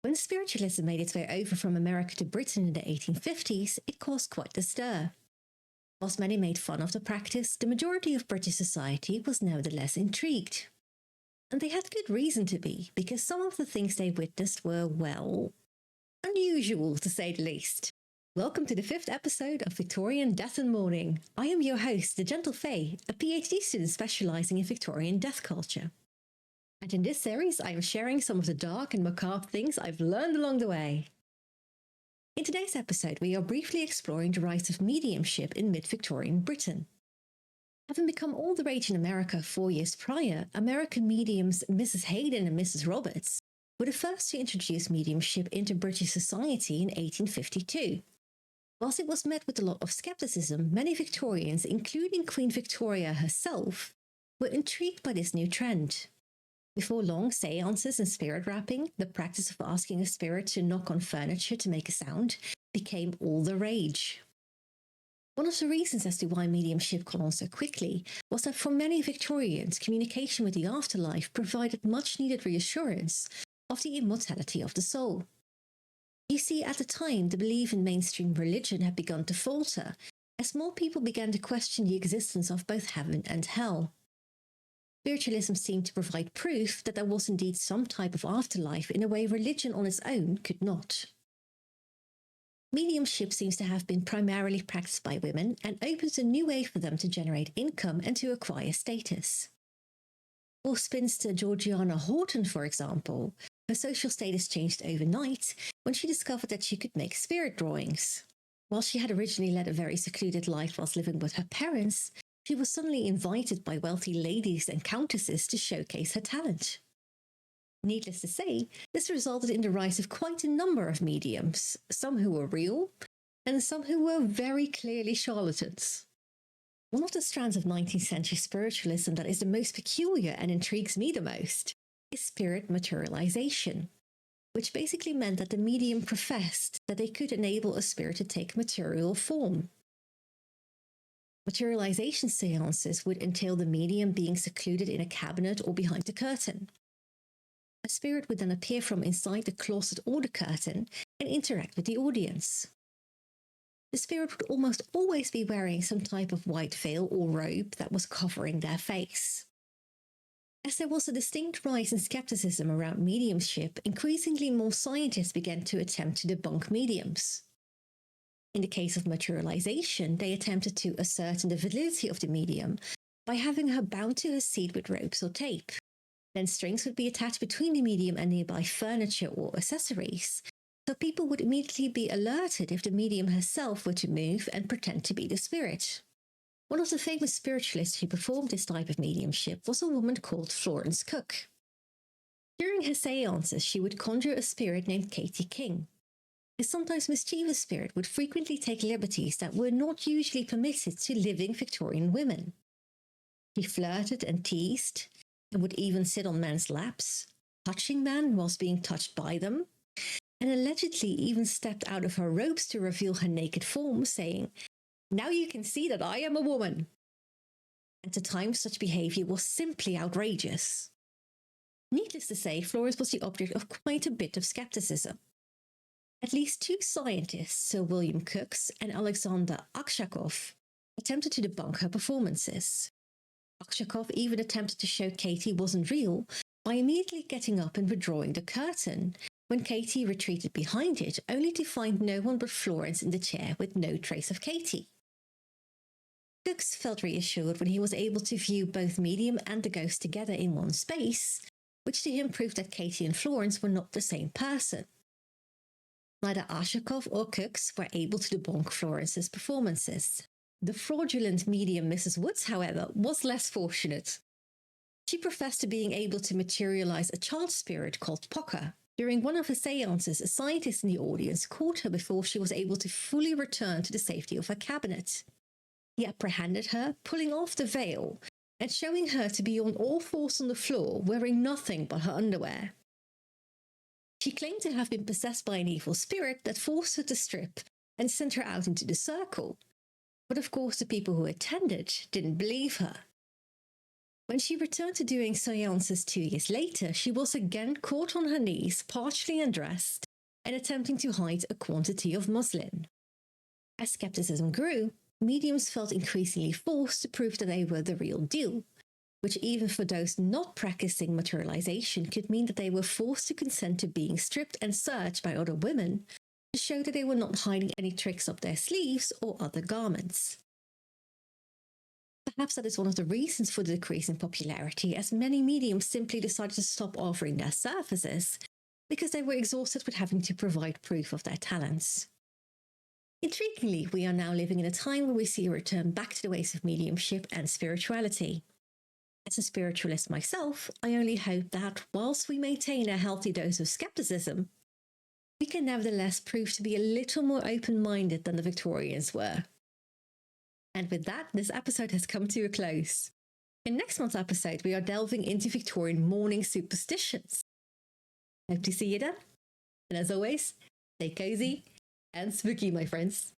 When spiritualism made its way over from America to Britain in the 1850s, it caused quite a stir. Whilst many made fun of the practice, the majority of British society was nevertheless intrigued. And they had good reason to be, because some of the things they witnessed were, well, unusual to say the least. Welcome to the 5th episode of Victorian Death and Mourning. I am your host, the Gentle Fae, a PhD student specialising in Victorian death culture. And in this series, I am sharing some of the dark and macabre things I've learned along the way. In today's episode, we are briefly exploring the rise of mediumship in mid-Victorian Britain. Having become all the rage in America 4 years prior, American mediums Mrs. Hayden and Mrs. Roberts were the first to introduce mediumship into British society in 1852. Whilst it was met with a lot of skepticism, many Victorians, including Queen Victoria herself, were intrigued by this new trend. Before long, seances and spirit rapping, the practice of asking a spirit to knock on furniture to make a sound, became all the rage. One of the reasons as to why mediumship caught on so quickly was that for many Victorians, communication with the afterlife provided much-needed reassurance of the immortality of the soul. You see, at the time, the belief in mainstream religion had begun to falter, as more people began to question the existence of both heaven and hell. Spiritualism seemed to provide proof that there was indeed some type of afterlife in a way religion on its own could not. Mediumship seems to have been primarily practiced by women and opens a new way for them to generate income and to acquire status. For spinster Georgiana Horton, for example, her social status changed overnight when she discovered that she could make spirit drawings. While she had originally led a very secluded life whilst living with her parents, she was suddenly invited by wealthy ladies and countesses to showcase her talent. Needless to say, this resulted in the rise of quite a number of mediums, some who were real, and some who were very clearly charlatans. One of the strands of 19th century spiritualism that is the most peculiar and intrigues me the most is spirit materialization, which basically meant that the medium professed that they could enable a spirit to take material form. Materialization seances would entail the medium being secluded in a cabinet or behind a curtain. A spirit would then appear from inside the closet or the curtain and interact with the audience. The spirit would almost always be wearing some type of white veil or robe that was covering their face. As there was a distinct rise in skepticism around mediumship, increasingly more scientists began to attempt to debunk mediums. In the case of materialization, they attempted to ascertain the validity of the medium by having her bound to her seat with ropes or tape. Then strings would be attached between the medium and nearby furniture or accessories, so people would immediately be alerted if the medium herself were to move and pretend to be the spirit. One of the famous spiritualists who performed this type of mediumship was a woman called Florance Cook. During her seances, she would conjure a spirit named Katie King. This sometimes mischievous spirit would frequently take liberties that were not usually permitted to living Victorian women. She flirted and teased, and would even sit on men's laps, touching men whilst being touched by them, and allegedly even stepped out of her robes to reveal her naked form, saying, "Now you can see that I am a woman." At the time, such behaviour was simply outrageous. Needless to say, Florance was the object of quite a bit of skepticism. At least two scientists, Sir William Crookes and Alexander Akshakov, attempted to debunk her performances. Akshakov even attempted to show Katie wasn't real by immediately getting up and withdrawing the curtain, when Katie retreated behind it, only to find no one but Florance in the chair with no trace of Katie. Crookes felt reassured when he was able to view both medium and the ghost together in one space, which to him proved that Katie and Florance were not the same person. Neither Ashakov or Crookes were able to debunk Florance's performances. The fraudulent medium Mrs. Woods, however, was less fortunate. She professed to being able to materialize a child spirit called Pocker. During one of her seances, a scientist in the audience caught her before she was able to fully return to the safety of her cabinet. He apprehended her, pulling off the veil and showing her to be on all fours on the floor, wearing nothing but her underwear. She claimed to have been possessed by an evil spirit that forced her to strip and sent her out into the circle. But of course, the people who attended didn't believe her. When she returned to doing seances 2 years later, she was again caught on her knees, partially undressed, and attempting to hide a quantity of muslin. As skepticism grew, mediums felt increasingly forced to prove that they were the real deal, which even for those not practicing materialization could mean that they were forced to consent to being stripped and searched by other women to show that they were not hiding any tricks up their sleeves or other garments. Perhaps that is one of the reasons for the decrease in popularity, as many mediums simply decided to stop offering their services because they were exhausted with having to provide proof of their talents. Intriguingly, we are now living in a time where we see a return back to the ways of mediumship and spirituality. As a spiritualist myself, I only hope that, whilst we maintain a healthy dose of skepticism, we can nevertheless prove to be a little more open-minded than the Victorians were. And with that, this episode has come to a close. In next month's episode, we are delving into Victorian mourning superstitions. Hope to see you then. And as always, stay cozy and spooky, my friends.